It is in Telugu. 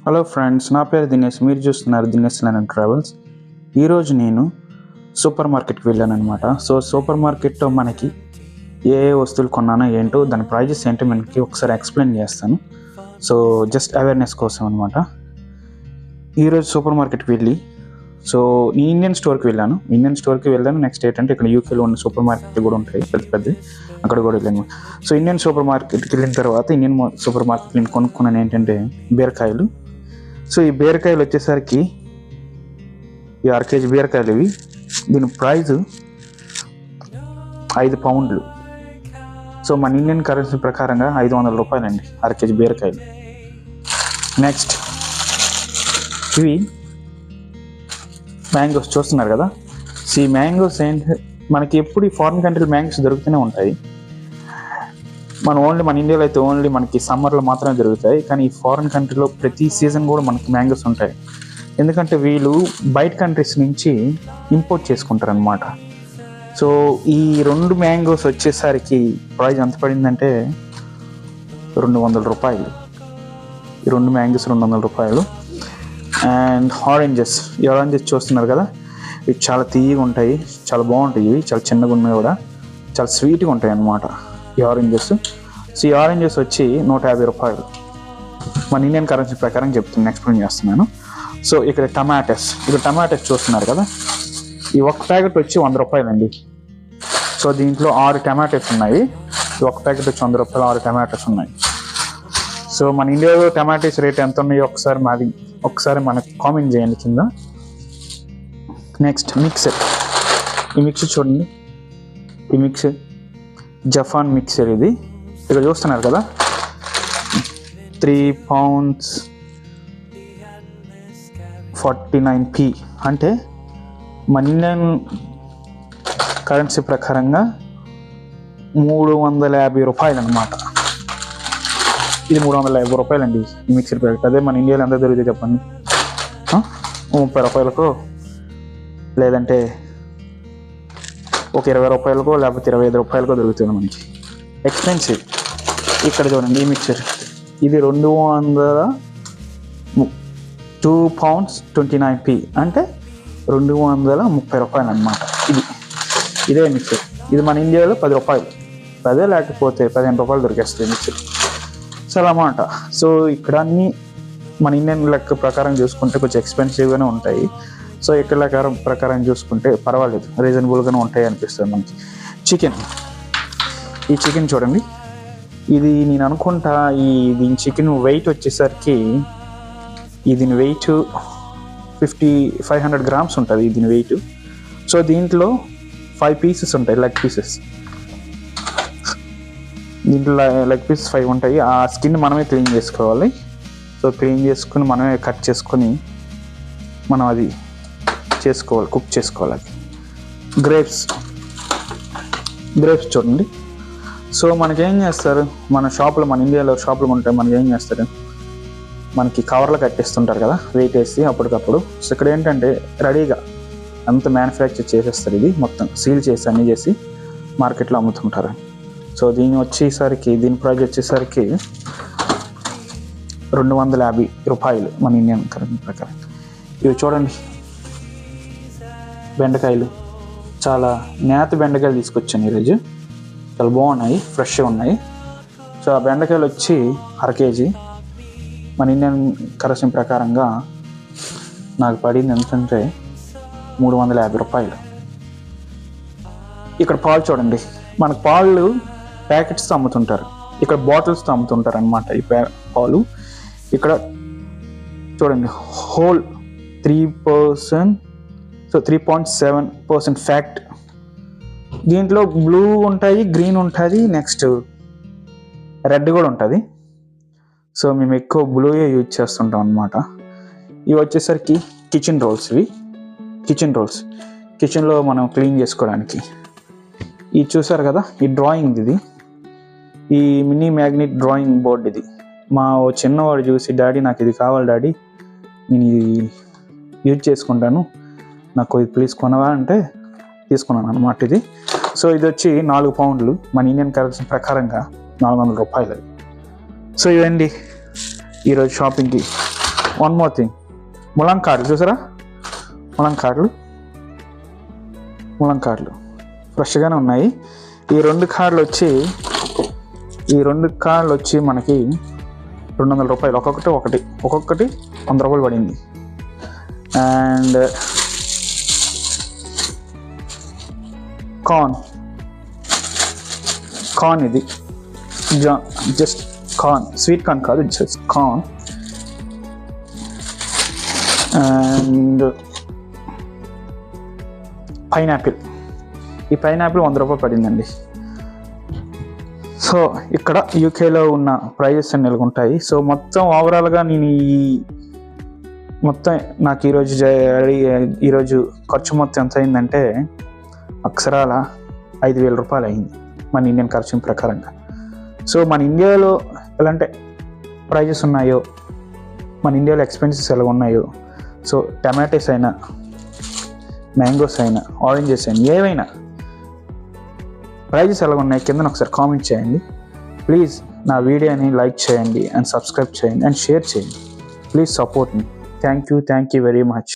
హలో ఫ్రెండ్స్, నా పేరు దినేష్. మీరు చూస్తున్నారు దినేష్ లైన్ అండ్ ట్రావెల్స్. ఈరోజు నేను సూపర్ మార్కెట్కి వెళ్ళాను అనమాట. సూపర్ మార్కెట్లో మనకి ఏ వస్తువులు కొన్నానో ఏంటో దాని ప్రైజెస్ ఏంటో మనకి ఒకసారి ఎక్స్ప్లెయిన్ చేస్తాను. జస్ట్ అవేర్నెస్ కోసం అనమాట. ఈరోజు సూపర్ మార్కెట్కి వెళ్ళి ఇండియన్ స్టోర్కి వెళ్ళాను. నెక్స్ట్ ఏంటంటే ఇక్కడ యూకేలో ఉన్న సూపర్ మార్కెట్లు కూడా ఉంటాయి పెద్ద అక్కడ కూడా వెళ్ళాను. ఇండియన్ సూపర్ మార్కెట్కి వెళ్ళిన తర్వాత ఇండియన్ సూపర్ మార్కెట్లో నేను కొనుక్కున్నాను ఏంటంటే బీరకాయలు. ఈ బీరకాయలు వచ్చేసరికి ఈ 1 కేజీ బీరకాయలు ఇవి. దీని ప్రైజు 5 పౌండ్లు. మన ఇండియన్ కరెన్సీ ప్రకారంగా 500 రూపాయలండి 1 కేజీ బీరకాయలు. నెక్స్ట్ ఇవి మ్యాంగోస్ చూస్తున్నారు కదా. ఈ మ్యాంగోస్ ఏంటి, మనకి ఎప్పుడు ఈ ఫారిన్ కంట్రీలో మ్యాంగోస్ దొరుకుతూనే ఉంటాయి. మన ఇండియాలో అయితే ఓన్లీ మనకి సమ్మర్లో మాత్రమే దొరుకుతాయి. కానీ ఈ ఫారిన్ కంట్రీలో ప్రతి సీజన్ కూడా మనకి మ్యాంగోస్ ఉంటాయి. ఎందుకంటే వీళ్ళు బయట కంట్రీస్ నుంచి ఇంపోర్ట్ చేసుకుంటారు అనమాట. ఈ 2 మ్యాంగోస్ వచ్చేసరికి ప్రైస్ ఎంత పడిందంటే 200 రూపాయలు. ఈ 2 మ్యాంగోస్ 200 రూపాయలు. అండ్ ఆరెంజెస్ చూస్తున్నారు కదా, ఇవి చాలా తీయగా ఉంటాయి, చాలా బాగుంటాయి. ఇవి చాలా చిన్నగా ఉన్నాయి కూడా, చాలా స్వీట్గా ఉంటాయి అన్నమాట ఈ ఆరెంజెస్. ఈ ఆరెంజెస్ వచ్చి 150 రూపాయలు. మన ఇండియన్ కరెన్సీ ప్రకారం ఎక్స్ప్లెయిన్ చేస్తున్నాను. ఇక్కడ టమాటాస్ చూస్తున్నారు కదా, ఈ 1 ప్యాకెట్ వచ్చి 100 రూపాయలండి. దీంట్లో 6 టమాటాస్ ఉన్నాయి. ఈ 1 ప్యాకెట్ వచ్చి 100 రూపాయలు, 6 టమాటాస్ ఉన్నాయి. మన ఇండియాలో టమాటాస్ రేట్ ఎంత ఉన్నాయో ఒకసారి మనకు కామెంట్ చేయండి కింద. నెక్స్ట్ ఈ మిక్సర్ చూడండి. ఈ మిక్సర్ జపాన్ మిక్సర్. ఇది ఇక్కడ చూస్తున్నారు కదా, 3 pounds 49p అంటే మన ఇండియన్ కరెన్సీ ప్రకారంగా 350 రూపాయలు అనమాట. ఇది 350 రూపాయలండి ఈ మిక్సర్ ప్యాకెట్. అదే మన ఇండియాలో ఎంత దొరుకుతాయి చెప్పండి? 30 రూపాయలకో, లేదంటే ఒక 20 రూపాయలకో, లేకపోతే 25 రూపాయలకో దొరుకుతుంది మనకి. ఎక్స్పెన్సివ్. ఇక్కడ చూడండి ఈ మిక్చర్, ఇది 2 pounds 29p అంటే 230 రూపాయలు అనమాట. ఇదే మిక్చర్. ఇది మన ఇండియాలో 10 రూపాయలు, 10 లేకపోతే 15 రూపాయలు దొరికేస్తుంది మిక్చర్. అన్నమాట. ఇక్కడ అన్నీ మన ఇండియన్ లెక్క ప్రకారం చూసుకుంటే కొంచెం ఎక్స్పెన్సివ్గానే ఉంటాయి. ఇక్కడ లెక్క ప్రకారం చూసుకుంటే పర్వాలేదు, రీజనబుల్గానే ఉంటాయి అనిపిస్తుంది మనకి. ఈ చికెన్ చూడండి. ఇది నేను అనుకుంటా దీని చికెన్ వెయిట్ వచ్చేసరికి దీని వెయిట్ 500 grams ఉంటుంది దీని వెయిట్. దీంట్లో 5 pieces ఉంటాయి, లెగ్ పీసెస్. దీంట్లో లెగ్ పీసెస్ 5 ఉంటాయి. ఆ స్కిన్ మనమే క్లీన్ చేసుకోవాలి. క్లీన్ చేసుకుని మనమే కట్ చేసుకొని మనం అది కుక్ చేసుకోవాలి. అది గ్రేప్స్ చూడండి. మనకేం చేస్తారు, మన ఇండియాలో షాపులు ఉంటాయి. మనకి ఏం చేస్తారు, మనకి కవర్లో కట్టేస్తుంటారు కదా వెయిట్ వేసి అప్పటికప్పుడు. ఇక్కడ ఏంటంటే రెడీగా అంత మ్యానుఫ్యాక్చర్ చేసేస్తారు. ఇది మొత్తం సీల్ చేసి అన్నీ చేసి మార్కెట్లో అమ్ముతుంటారు. దీని ప్రైస్ వచ్చేసరికి 250 రూపాయలు మన ఇండియన్ కరెన్సీ ప్రకారం. ఇవి చూడండి, బెండకాయలు. చాలా నేత బెండకాయలు తీసుకొచ్చాను ఈరోజు. చాలా బాగున్నాయి, ఫ్రెష్గా ఉన్నాయి. ఆ బెండకాయలు వచ్చి 1 కేజీ మన ఇండియన్ కరెన్సీ ప్రకారంగా నాకు పడింది ఎంతంటే 350 రూపాయలు. ఇక్కడ పాలు చూడండి. మనకు పాలు ప్యాకెట్స్తో అమ్ముతుంటారు, ఇక్కడ బాటిల్స్తో అమ్ముతుంటారు అనమాట ఈ పాలు. ఇక్కడ చూడండి, హోల్ 3.7% ఫ్యాక్ట్. దీంట్లో బ్లూ ఉంటాయి, గ్రీన్ ఉంటుంది, నెక్స్ట్ రెడ్ కూడా ఉంటుంది. మేము ఎక్కువ బ్లూయే యూజ్ చేస్తుంటాం అనమాట. ఇవి వచ్చేసరికి కిచెన్ రోల్స్. కిచెన్లో మనం క్లీన్ చేసుకోవడానికి. ఇది చూసారు కదా, ఈ డ్రాయింగ్. ఈ మినీ మ్యాగ్నెట్ డ్రాయింగ్ బోర్డ్. ఇది మా చిన్నవాడు చూసి, డాడీ నాకు ఇది కావాలి డాడీ, నేను ఇది యూజ్ చేసుకుంటాను, నాకు ఇది ప్లీజ్ కొనవా అంటే తీసుకున్నాను అనమాట ఇది. ఇది వచ్చి 4 పౌండ్లు మన ఇండియన్ కరెన్సీ ప్రకారంగా 400 రూపాయలు. ఇవండి ఈరోజు షాపింగ్కి వన్ మోర్ థింగ్, ములంకాడలు చూసారా, ములంకాడలు ఫ్రెష్గానే ఉన్నాయి. ఈ రెండు కార్డులు వచ్చి మనకి 200 రూపాయలు, ఒక్కొక్కటి 100 రూపాయలు పడింది. అండ్ కార్న్ ఇది జస్ట్ కార్న్, స్వీట్ కార్న్ కాదు, జస్ట్ కార్న్. అండ్ పైనాపిల్, ఈ పైనాపిల్ 100 రూపాయలు పడిందండి. సో ఇక్కడ యూకేలో ఉన్న ప్రైజెస్ అన్ని ఉంటాయి. సో మొత్తం ఓవరాల్గా నేను నాకు ఈరోజు ఖర్చు మొత్తం ఎంత అయిందంటే అక్షరాల 5,000 రూపాయలు అయింది మన ఇండియన్ ఖర్చు ప్రకారంగా. సో మన ఇండియాలో ఎలాంటి ప్రైజెస్ ఉన్నాయో, మన ఇండియాలో ఎక్స్పెన్సెస్ ఎలా ఉన్నాయో, సో టమాటోస్ అయినా, మ్యాంగోస్ అయినా, ఆరెంజెస్ అయినా, ఏవైనా ప్రైజెస్ ఎలా ఉన్నాయి కింద ఒకసారి కామెంట్ చేయండి. ప్లీజ్ నా వీడియోని లైక్ చేయండి అండ్ సబ్స్క్రైబ్ చేయండి అండ్ షేర్ చేయండి. Please support me. Thank you very much.